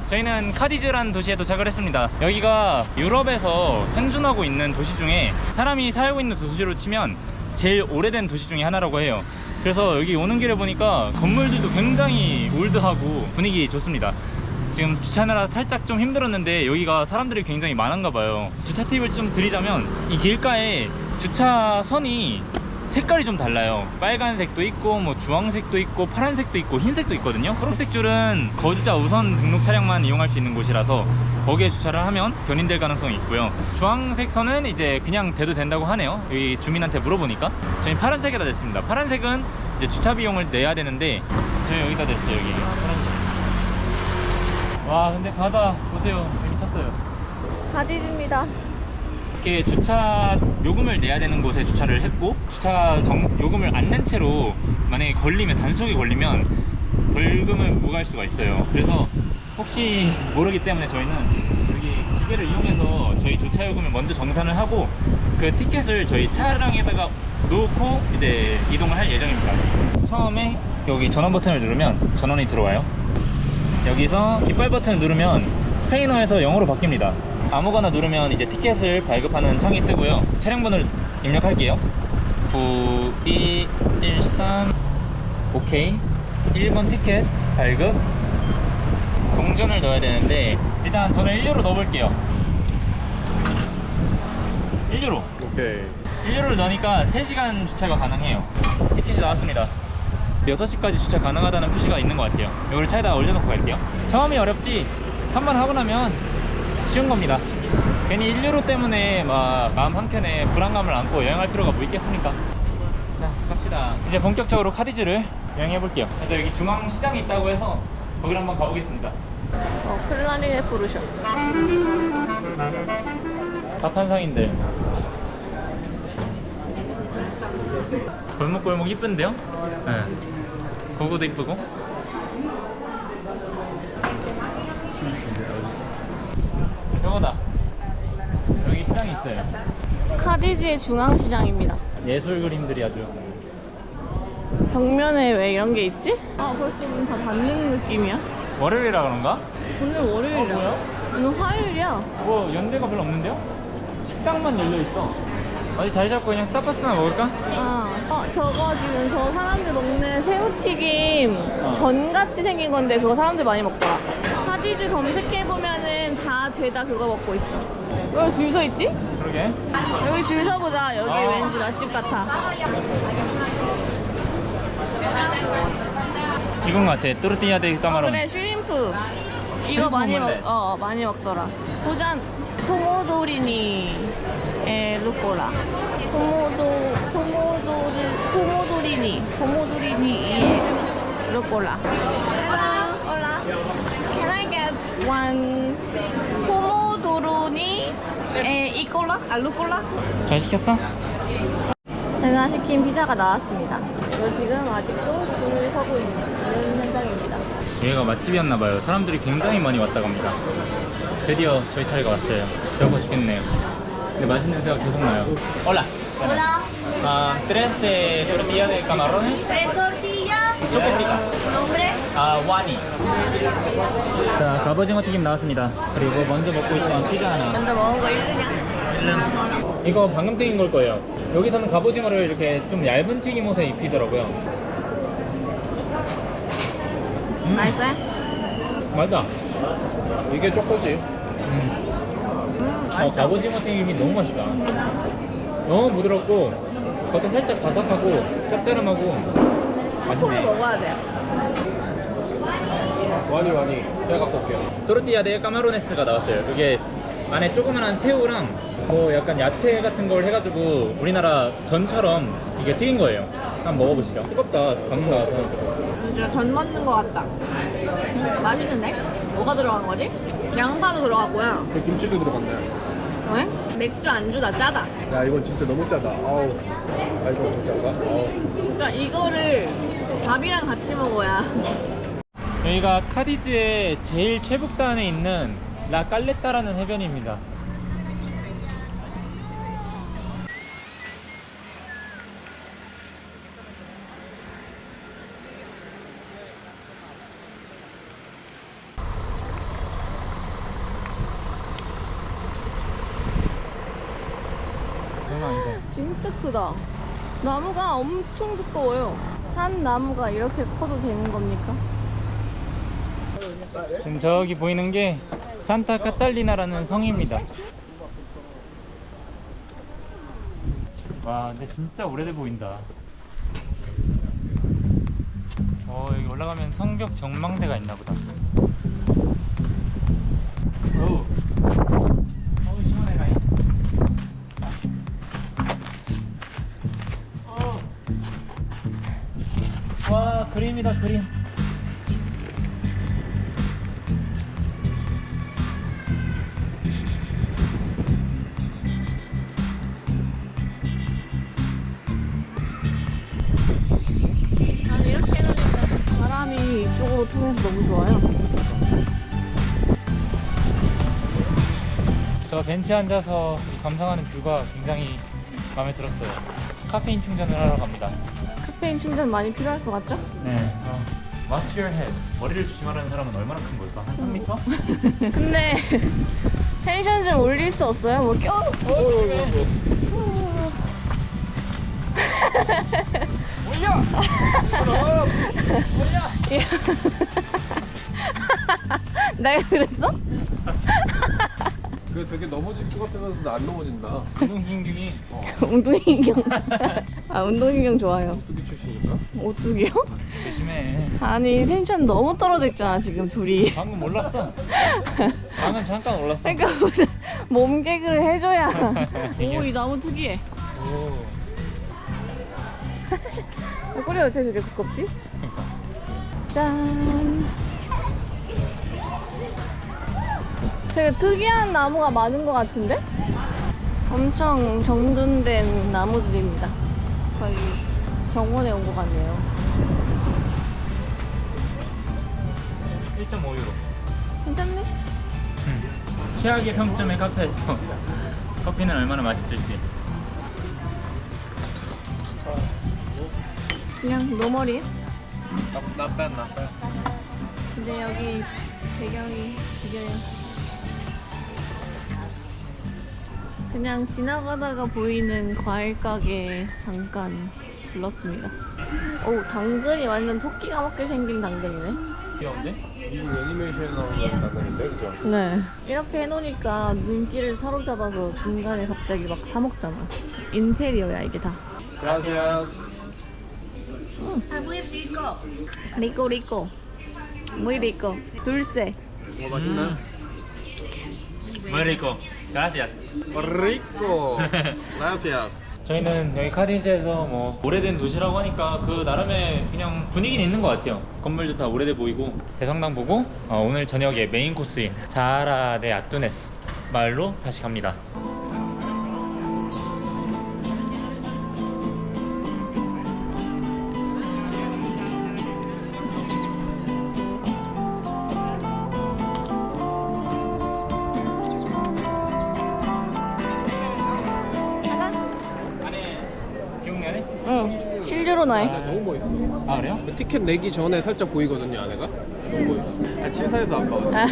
저희는 카디즈라는 도시에 도착을 했습니다. 여기가 유럽에서 생존하고 있는 도시 중에 사람이 살고 있는 도시로 치면 제일 오래된 도시 중에 하나라고 해요. 그래서 여기 오는 길에 보니까 건물들도 굉장히 올드하고 분위기 좋습니다. 지금 주차하느라 살짝 좀 힘들었는데 여기가 사람들이 굉장히 많은가 봐요. 주차 팁을 좀 드리자면 이 길가에 주차선이 색깔이 좀 달라요. 빨간색도 있고 뭐 주황색도 있고 파란색도 있고 흰색도 있거든요. 초록색 줄은 거주자 우선 등록 차량만 이용할 수 있는 곳이라서 거기에 주차를 하면 견인될 가능성이 있고요. 주황색 선은 이제 그냥 대도 된다고 하네요. 여기 주민한테 물어보니까. 저희 파란색에다 냈습니다. 파란색은 이제 주차 비용을 내야 되는데 저희 여기다 냈어요. 여기 파란색. 와 근데 바다 보세요. 미쳤어요. 카디즈입니다. 이렇게 주차 요금을 내야 되는 곳에 주차를 했고 주차 요금을 안 낸 채로 만약에 걸리면 단속에 걸리면 벌금을 부과할 수가 있어요. 그래서 혹시 모르기 때문에 저희는 여기 기계를 이용해서 저희 주차 요금을 먼저 정산을 하고 그 티켓을 저희 차량에다가 놓고 이제 이동을 할 예정입니다. 처음에 여기 전원 버튼을 누르면 전원이 들어와요. 여기서 깃발 버튼을 누르면 스페인어에서 영어로 바뀝니다. 아무거나 누르면 이제 티켓을 발급하는 창이 뜨고요. 차량 번호를 입력할게요. 9213 오케이. 1번 티켓 발급. 동전을 넣어야 되는데 일단 돈을 1유로 넣어볼게요. 1유로. 오케이. 1유로를 넣으니까 3시간 주차가 가능해요. 티켓이 나왔습니다. 6시까지 주차 가능하다는 표시가 있는 것 같아요. 이걸 차에다 올려놓고 갈게요. 처음이 어렵지 한번 하고 나면 쉬운 겁니다. 괜히 1유로 때문에 막 마음 한켠에 불안감을 안고 여행할 필요가 뭐 있겠습니까? 자 갑시다. 이제 본격적으로 카디즈를 여행해 볼게요. 그래서 여기 중앙시장이 있다고 해서 거기를 한번 가보겠습니다. 클라리넷 부르셔. 가판상인들 골목골목 이쁜데요? 네. 구구도 이쁘고. 이거다. 여기 시장이 있어요. 카디즈의 중앙시장입니다. 예술 그림들이 아주. 벽면에 왜 이런 게 있지? 아 벌써 문 다 닫는 느낌이야. 월요일이라 그런가? 오늘 월요일이야. 뭐야? 오늘 화요일이야. 뭐 연대가 별로 없는데요? 식당만 열려있어. 어디 자리 잡고 그냥 스타버스나 먹을까? 저거 지금 저 사람들 먹는 새우튀김 전같이 생긴 건데 그거 사람들 많이 먹더라. 카디즈 검색해보면은 다 죄다 그거 먹고 있어. 왜 줄 서 있지? 그러게. 여기 줄 서보자. 여기 왠지 맛집 같아. 이건 것 같아. 또르띠아 데 까마론. 그래 슈림프. 이거 슈림프 많이 먹을래? 많이 먹더라. 도전 포모도리니 에 루꼴라. 포모도리니 루꼴라. Hello, hola. Can I get one 포모도로니 에 이꼴라? 아 루꼴라? 잘 시켰어? 제가 시킨 피자가 나왔습니다. 이거 지금 아직도 줄 서고 있는 현장입니다. 여기가 맛집이었나봐요. 사람들이 굉장히 많이 왔다 갑니다. 드디어 저희 차례가 왔어요. 배고파 죽겠네요. 근데 맛있는 냄새가 계속 나요. Hola. Hola, Tres de tortilla de camarones. 3 tortillas, Choco frita. nombre, 와니. 자, 갑오징어 튀김 나왔습니다. 그리고 먼저 먹고 있던 피자 하나. 먼저 먹은 거 1등이야? 이거 방금 튀긴 걸 거예요. 여기서는 갑오징어를 이렇게 좀 얇은 튀김옷에 입히더라고요. 맛있어요? 맞아. 이게 쪼꼬지. 갑오징어 튀김이 너무 맛있다. 너무 부드럽고 겉에 살짝 바삭하고 짭짤하고 콩을 맛있네. 먹어야 돼요. 와니. 제가 갖고 올게요. 토르티아 데 까마로네스가 나왔어요. 이게 안에 조그만한 새우랑 뭐 약간 야채 같은 걸 해가지고 우리나라 전처럼 이게 튀긴 거예요. 한번 먹어보시죠. 뜨겁다. 방금 나와서. 진짜 전 맞는 거 같다. 맛있는데? 뭐가 들어간 거지? 양파도 들어갔고요. 그 김치도 들어갔네. 왜? 맥주 안주다 짜다. 야, 이건 진짜 너무 짜다. 아우. 아, 이거 진짜인가? 아우. 그러니까 이거를 밥이랑 같이 먹어야. 여기가 카디즈의 제일 최북단에 있는 라 깔레타라는 해변입니다. 진짜 크다. 나무가 엄청 두꺼워요. 한 나무가 이렇게 커도 되는 겁니까? 지금 저기 보이는 게 산타 카탈리나라는 성입니다. 와, 근데 진짜 오래돼 보인다. 여기 올라가면 성벽 전망대가 있나 보다. 어우, 시원해 가이. 와, 그림이다, 그림. 아니 이렇게 해놓으니까 바람이 이쪽으로 통해서 너무 좋아요. 저 벤치에 앉아서 이 감상하는 뷰가 굉장히 마음에 들었어요. 카페인 충전을 하러 갑니다. 카페인 충전 많이 필요할 것 같죠? 네. Watch your head. 머리를 조심하라는 사람은 얼마나 큰 걸까? 한 3m? 근데 텐션 좀 올릴 수 없어요? 뭐 올려! 올려! 내가 그랬어? 그 되게 넘어질 것 같으면서도 안 넘어진다. 운동신경이 운동신경. 아 운동신경 좋아요. 어떻게 출신인가? 오뚜기요? 조심해. 아니 텐션 너무 떨어져 있잖아 지금 둘이. 방금 몰랐어. 방금 잠깐 올랐어. 그러니까 무슨 몸 개그를 해줘야. 오 이 나무 특이해. 오. 꼬리가 어째 저렇게 두껍지? 짠. 되게 특이한 나무가 많은 것 같은데? 엄청 정돈된 나무들입니다. 거의 정원에 온 것 같네요. 1.5유로. 괜찮네? 최악의 평점의 카페에서 커피는 얼마나 맛있을지. 그냥 노멀이. Not bad. 근데 여기 배경이 죽여요. 그냥 지나가다가 보이는 과일 가게에 잠깐 들렀습니다. 오 당근이 완전 토끼가 먹게 생긴 당근이네. 귀여운데? 미국 애니메이션에 나오는 당근인데, 그죠? 네. 이렇게 해놓으니까 눈길을 사로잡아서 중간에 갑자기 막 사 먹잖아. 인테리어야 이게 다. Gracias. 리꼬 리꼬. muy rico. dulce. 맛있나? Muy rico. Gracias. Rico. Gracias. 저희는 여기 카디즈에서 뭐 오래된 도시라고 하니까 그 나름의 그냥 분위기는 있는 것 같아요. 건물도 다 오래돼 보이고 대성당 보고 오늘 저녁에 메인 코스인 자하라 데 아뚜네스 마을로 다시 갑니다. 기억나네? 응. 7유로 나해. 너무 멋있어. 아 그래요? 티켓 내기 전에 살짝 보이거든요, 안에가. 너무 멋있어. 아, 친사에서 안 봐. 아,